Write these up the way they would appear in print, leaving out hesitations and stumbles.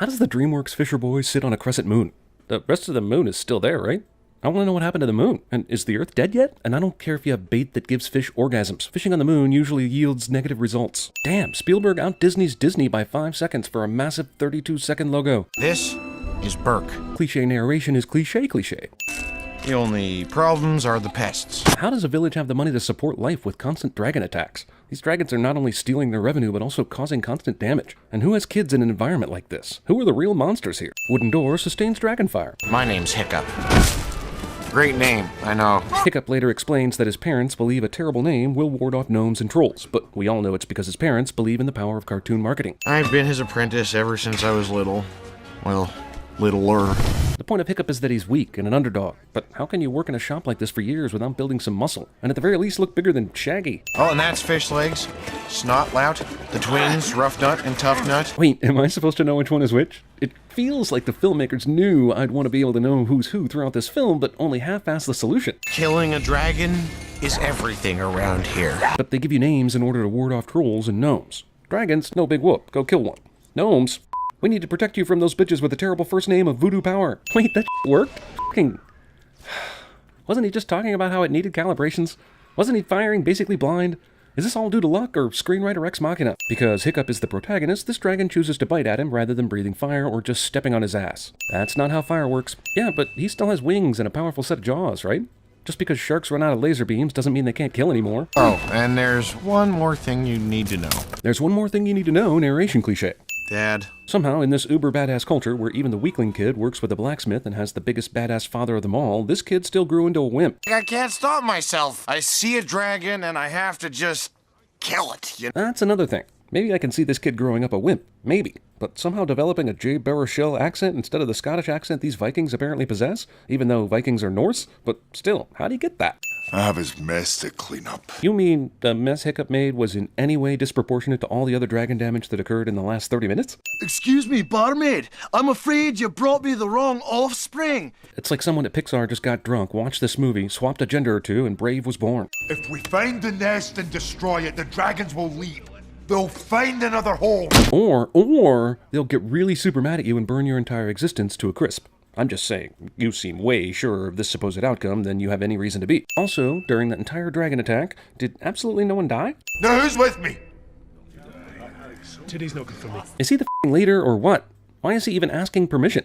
How does the DreamWorks Fisher Boy sit on a crescent moon? The rest of the moon is still there, right? I want to know what happened to the moon. And is the Earth dead yet? And I don't care if you have bait that gives fish orgasms. Fishing on the moon usually yields negative results. Damn, Spielberg out-Disney's Disney by 5 seconds for a massive 32-second logo. This is Burke. Cliché narration is cliché. The only problems are the pests. How does a village have the money to support life with constant dragon attacks? These dragons are not only stealing their revenue, but also causing constant damage. And who has kids in an environment like this? Who are the real monsters here? Wooden door sustains dragon fire. My name's Hiccup. Great name, I know. Hiccup later explains that his parents believe a terrible name will ward off gnomes and trolls, but we all know it's because his parents believe in the power of cartoon marketing. I've been his apprentice ever since I was little. Well, littler. The point of Hiccup is that he's weak and an underdog, but how can you work in a shop like this for years without building some muscle? And at the very least look bigger than Shaggy. Oh, and that's Fish Legs, Snot Lout, the twins, Rough Nut and Tough Nut. Wait, am I supposed to know which one is which? It feels like the filmmakers knew I'd want to be able to know who's who throughout this film, but only half-assed the solution. Killing a dragon is everything around here. But they give you names in order to ward off trolls and gnomes. Dragons, no big whoop, go kill one. Gnomes, we need to protect you from those bitches with the terrible first name of Voodoo Power. Wait, that worked? Fucking... Wasn't he just talking about how it needed calibrations? Wasn't he firing basically blind? Is this all due to luck or screenwriter ex machina? Because Hiccup is the protagonist, this dragon chooses to bite at him rather than breathing fire or just stepping on his ass. That's not how fire works. Yeah, but he still has wings and a powerful set of jaws, right? Just because sharks run out of laser beams doesn't mean they can't kill anymore. Oh, and there's one more thing you need to know. There's one more thing you need to know, narration cliché. Dad. Somehow, in this uber badass culture where even the weakling kid works with a blacksmith and has the biggest badass father of them all, this kid still grew into a wimp. I can't stop myself. I see a dragon and I have to just kill it, you know? That's another thing. Maybe I can see this kid growing up a wimp. Maybe. But somehow developing a Jay Baruchel accent instead of the Scottish accent these Vikings apparently possess, even though Vikings are Norse. But still, how do you get that? I have his mess to clean up. You mean the mess Hiccup made was in any way disproportionate to all the other dragon damage that occurred in the last 30 minutes? Excuse me, barmaid. I'm afraid you brought me the wrong offspring. It's like someone at Pixar just got drunk, watched this movie, swapped a gender or two, and Brave was born. If we find the nest and destroy it, the dragons will leave. They'll find another home. Or they'll get really super mad at you and burn your entire existence to a crisp. I'm just saying, you seem way surer of this supposed outcome than you have any reason to be. Also, during that entire dragon attack, did absolutely no one die? Now who's with me? Today's not good for me. Is he the f***ing leader or what? Why is he even asking permission?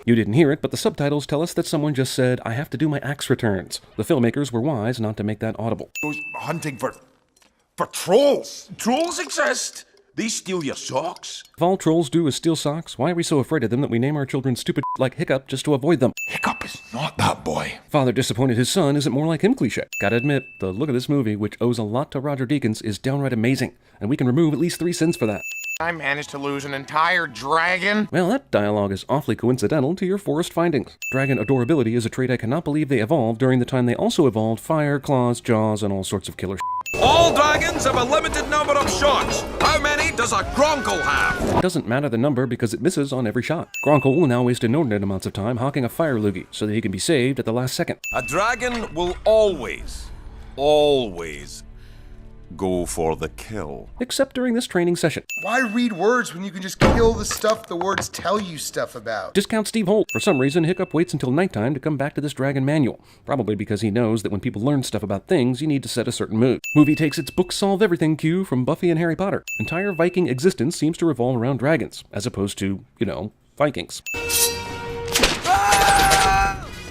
You didn't hear it, but the subtitles tell us that someone just said, I have to do my axe returns. The filmmakers were wise not to make that audible. Goes hunting for trolls. Trolls exist. They steal your socks. If all trolls do is steal socks, why are we so afraid of them that we name our children stupid like Hiccup just to avoid them? Hiccup is not that boy. Father disappointed his son isn't more like him cliché. Gotta admit, the look of this movie, which owes a lot to Roger Deakins, is downright amazing, and we can remove at least 3 cents for that. I managed to lose an entire dragon. Well, that dialogue is awfully coincidental to your forest findings. Dragon adorability is a trait I cannot believe they evolved during the time they also evolved fire, claws, jaws, and all sorts of killer All dragons have a limited number of shots. How many does a Gronkle have? It doesn't matter the number because it misses on every shot. Gronkle will now waste inordinate amounts of time hawking a fire loogie so that he can be saved at the last second. A dragon will always go for the kill. Except during this training session. Why read words when you can just kill the stuff the words tell you stuff about? Discount Steve Holt. For some reason, Hiccup waits until nighttime to come back to this dragon manual. Probably because he knows that when people learn stuff about things, you need to set a certain mood. Movie takes its book solve everything cue from Buffy and Harry Potter. Entire Viking existence seems to revolve around dragons, as opposed to, Vikings.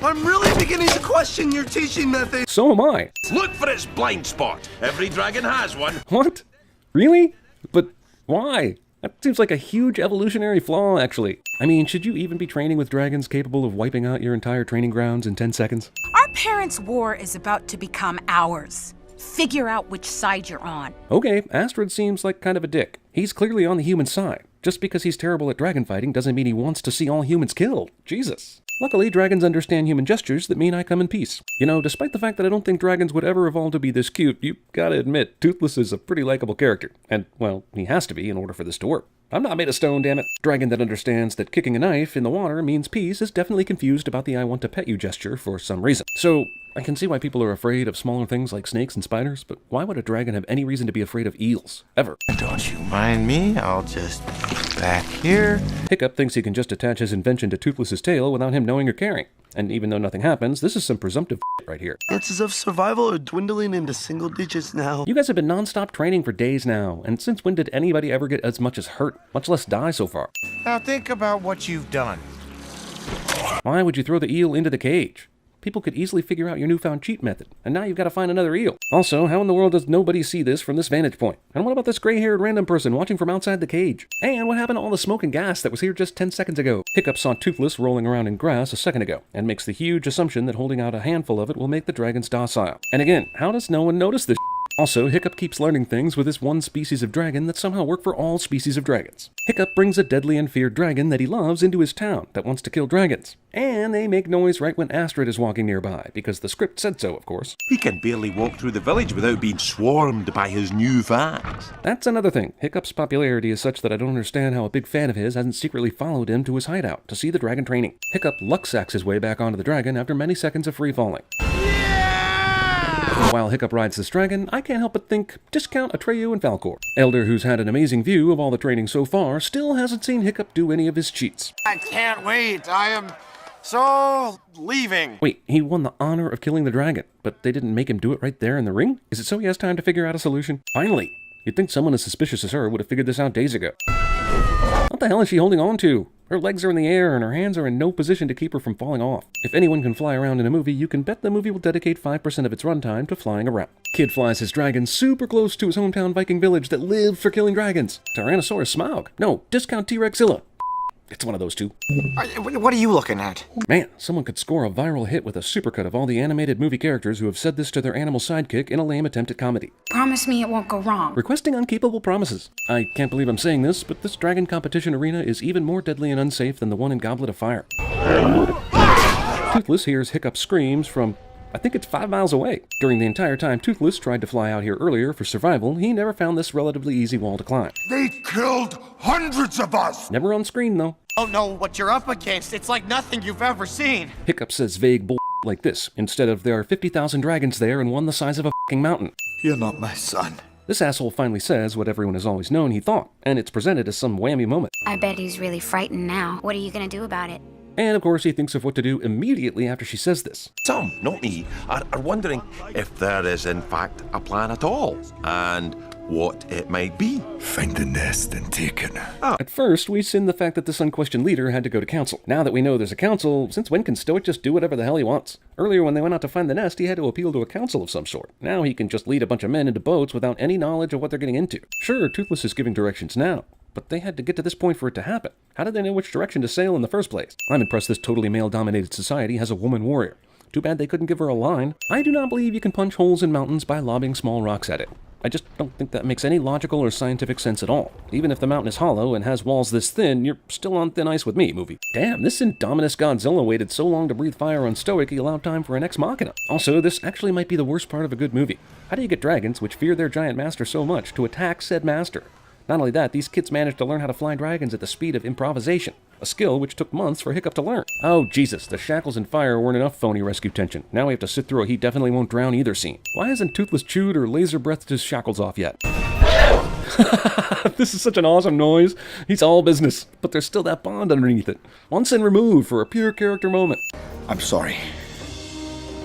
I'm really beginning to question your teaching method. So am I. Look for its blind spot. Every dragon has one. What? Really? But why? That seems like a huge evolutionary flaw, actually. I mean, should you even be training with dragons capable of wiping out your entire training grounds in 10 seconds? Our parents' war is about to become ours. Figure out which side you're on. Okay, Astrid seems like kind of a dick. He's clearly on the human side. Just because he's terrible at dragon fighting doesn't mean he wants to see all humans killed. Jesus. Luckily, dragons understand human gestures that mean I come in peace. Despite the fact that I don't think dragons would ever evolve to be this cute, you gotta admit, Toothless is a pretty likable character. And, well, he has to be in order for this to work. I'm not made of stone, damn it. Dragon that understands that kicking a knife in the water means peace is definitely confused about the I want to pet you gesture for some reason. So, I can see why people are afraid of smaller things like snakes and spiders, but why would a dragon have any reason to be afraid of eels, ever? Don't you mind me? I'll just back here. Hiccup thinks he can just attach his invention to Toothless's tail without him knowing or caring. And even though nothing happens, this is some presumptive right here. It's as if survival are dwindling into single digits now. You guys have been non-stop training for days now, and since when did anybody ever get as much as hurt, much less die so far? Now think about what you've done. Why would you throw the eel into the cage? People could easily figure out your newfound cheat method, and now you've got to find another eel. Also, how in the world does nobody see this from this vantage point? And what about this gray-haired random person watching from outside the cage? And what happened to all the smoke and gas that was here just 10 seconds ago? Hiccup saw Toothless rolling around in grass a second ago, and makes the huge assumption that holding out a handful of it will make the dragons docile. And again, how does no one notice this? Also, Hiccup keeps learning things with this one species of dragon that somehow work for all species of dragons. Hiccup brings a deadly and feared dragon that he loves into his town that wants to kill dragons. And they make noise right when Astrid is walking nearby, because the script said so, of course. He can barely walk through the village without being swarmed by his new fans. That's another thing. Hiccup's popularity is such that I don't understand how a big fan of his hasn't secretly followed him to his hideout to see the dragon training. Hiccup luck-sacks his way back onto the dragon after many seconds of free-falling. While Hiccup rides this dragon, I can't help but think, discount Atreyu and Falcor. Elder, who's had an amazing view of all the training so far, still hasn't seen Hiccup do any of his cheats. I can't wait. I am so leaving. Wait, he won the honor of killing the dragon, but they didn't make him do it right there in the ring? Is it so he has time to figure out a solution? Finally! You'd think someone as suspicious as her would have figured this out days ago. What the hell is she holding on to? Her legs are in the air and her hands are in no position to keep her from falling off. If anyone can fly around in a movie, you can bet the movie will dedicate 5% of its runtime to flying around. Kid flies his dragon super close to his hometown Viking village that lived for killing dragons. Tyrannosaurus Smaug. No, discount T-Rexilla. It's one of those two. What are you looking at? Man, someone could score a viral hit with a supercut of all the animated movie characters who have said this to their animal sidekick in a lame attempt at comedy. Promise me it won't go wrong. Requesting unkeepable promises. I can't believe I'm saying this, but this dragon competition arena is even more deadly and unsafe than the one in Goblet of Fire. Toothless hears Hiccup screams from, I think it's 5 miles away. During the entire time Toothless tried to fly out here earlier for survival, he never found this relatively easy wall to climb. They killed hundreds of us! Never on screen, though. Don't know what you're up against. It's like nothing you've ever seen. Hiccup says vague bull like this, instead of there are 50,000 dragons there and one the size of a f***ing mountain. You're not my son. This asshole finally says what everyone has always known he thought, and it's presented as some whammy moment. I bet he's really frightened now. What are you gonna do about it? And of course he thinks of what to do immediately after she says this. Some, not me, are wondering if there is in fact a plan at all, and what it might be. Find the nest and take it. At first, we sin the fact that this unquestioned leader had to go to council. Now that we know there's a council, since when can Stoic just do whatever the hell he wants? Earlier when they went out to find the nest, he had to appeal to a council of some sort. Now he can just lead a bunch of men into boats without any knowledge of what they're getting into. Sure, Toothless is giving directions now, but they had to get to this point for it to happen. How did they know which direction to sail in the first place? I'm impressed this totally male-dominated society has a woman warrior. Too bad they couldn't give her a line. I do not believe you can punch holes in mountains by lobbing small rocks at it. I just don't think that makes any logical or scientific sense at all. Even if the mountain is hollow and has walls this thin, you're still on thin ice with me, movie. Damn, this Indominus Godzilla waited so long to breathe fire on Stoic he allowed time for an ex machina. Also, this actually might be the worst part of a good movie. How do you get dragons, which fear their giant master so much, to attack said master? Not only that, these kids managed to learn how to fly dragons at the speed of improvisation, a skill which took months for Hiccup to learn. Oh Jesus, the shackles and fire weren't enough phony rescue tension. Now we have to sit through a he definitely won't drown either scene. Why hasn't Toothless chewed or laser breathed his shackles off yet? This is such an awesome noise. He's all business, but there's still that bond underneath it. Once and removed for a pure character moment. I'm sorry.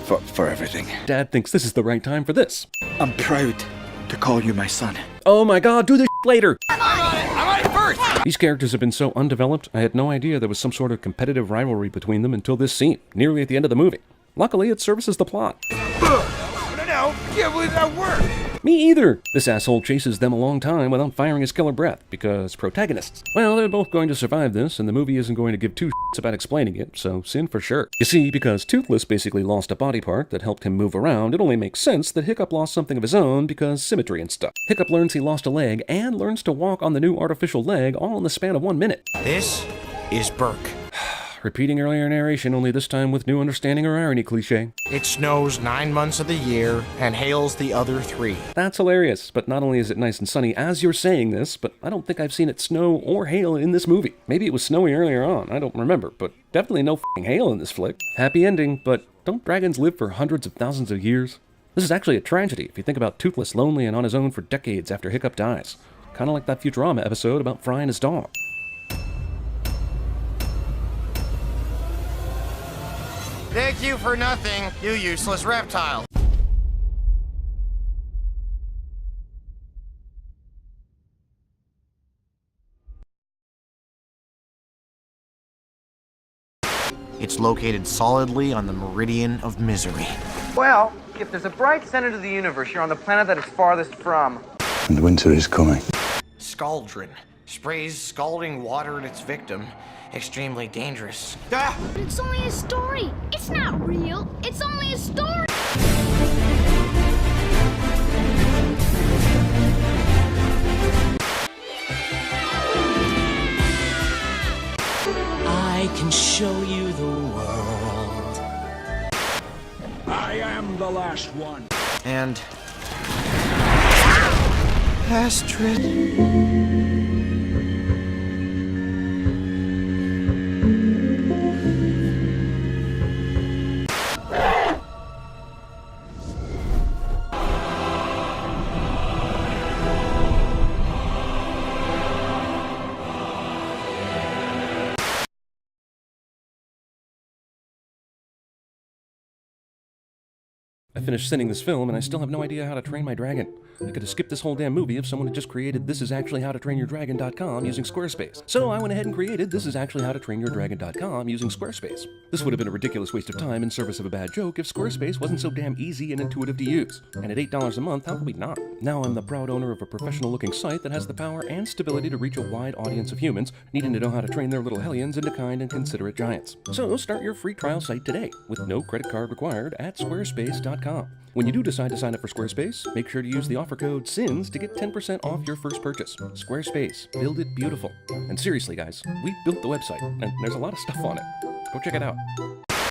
For everything. Dad thinks this is the right time for this. I'm proud to call you my son. Oh my god, do this later! I'm on it first! These characters have been so undeveloped, I had no idea there was some sort of competitive rivalry between them until this scene, nearly at the end of the movie. Luckily, it services the plot. No, can't believe that worked! Me either! This asshole chases them a long time without firing his killer breath, because protagonists. Well, they're both going to survive this, and the movie isn't going to give two shits about explaining it, so sin for sure. You see, because Toothless basically lost a body part that helped him move around, it only makes sense that Hiccup lost something of his own because symmetry and stuff. Hiccup learns he lost a leg, and learns to walk on the new artificial leg all in the span of 1 minute. This is Burke. Repeating earlier narration, only this time with new understanding or irony cliche. It snows 9 months of the year and hails the other 3. That's hilarious, but not only is it nice and sunny as you're saying this, but I don't think I've seen it snow or hail in this movie. Maybe it was snowy earlier on, I don't remember, but definitely no f***ing hail in this flick. Happy ending, but don't dragons live for hundreds of thousands of years? This is actually a tragedy if you think about Toothless lonely and on his own for decades after Hiccup dies. Kinda like that Futurama episode about Fry and his dog. Thank you for nothing, you useless reptile. It's located solidly on the meridian of misery. Well, if there's a bright center to the universe, you're on the planet that it's farthest from. And winter is coming. Scaldron sprays scalding water at its victim. Extremely dangerous. But it's only a story. It's not real. It's only a story. I can show you the world. I am the last one. And Astrid. I finished sending this film, and I still have no idea how to train my dragon. I could have skipped this whole damn movie if someone had just created thisisactuallyhowtotrainyourdragon.com using Squarespace. So I went ahead and created thisisactuallyhowtotrainyourdragon.com using Squarespace. This would have been a ridiculous waste of time in service of a bad joke if Squarespace wasn't so damn easy and intuitive to use. And at $8 a month, how could we not? Now I'm the proud owner of a professional-looking site that has the power and stability to reach a wide audience of humans needing to know how to train their little hellions into kind and considerate giants. So start your free trial site today, with no credit card required at squarespace.com. When you do decide to sign up for Squarespace, make sure to use the offer code SINS to get 10% off your first purchase. Squarespace. Build it beautiful. And seriously, guys, we built the website, and there's a lot of stuff on it. Go check it out.